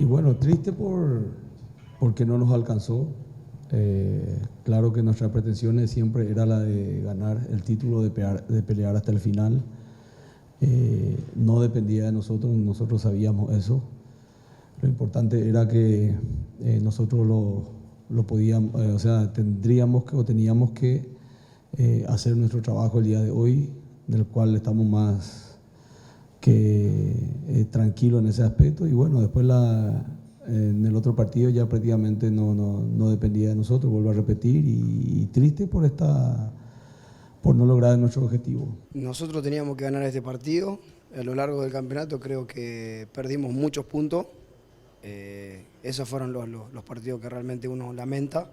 bueno, triste porque no nos alcanzó. Claro que nuestras pretensiones siempre era la de ganar el título, de pelear hasta el final. No dependía de nosotros sabíamos eso. Lo importante era que nosotros lo podíamos, o sea, teníamos que hacer nuestro trabajo el día de hoy, del cual estamos más que tranquilos en ese aspecto. Y bueno, después en el otro partido ya prácticamente no dependía de nosotros, vuelvo a repetir, y triste por no lograr nuestro objetivo. Nosotros teníamos que ganar este partido. A lo largo del campeonato creo que perdimos muchos puntos. Esos fueron los partidos que realmente uno lamenta.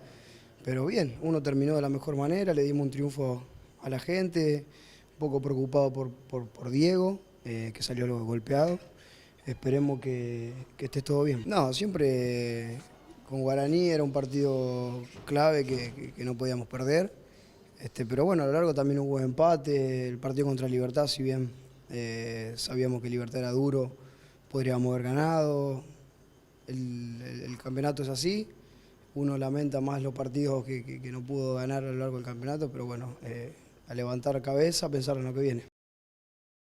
Pero bien, uno terminó de la mejor manera, le dimos un triunfo a la gente, un poco preocupado por Diego, que salió golpeado. Esperemos que esté todo bien. No, siempre con Guaraní era un partido clave que no podíamos perder. Pero bueno, a lo largo también hubo empate. El partido contra Libertad, si bien sabíamos que Libertad era duro, podríamos haber ganado. El campeonato es así. Uno lamenta más los partidos que no pudo ganar a lo largo del campeonato, pero bueno, a levantar cabeza, a pensar en lo que viene.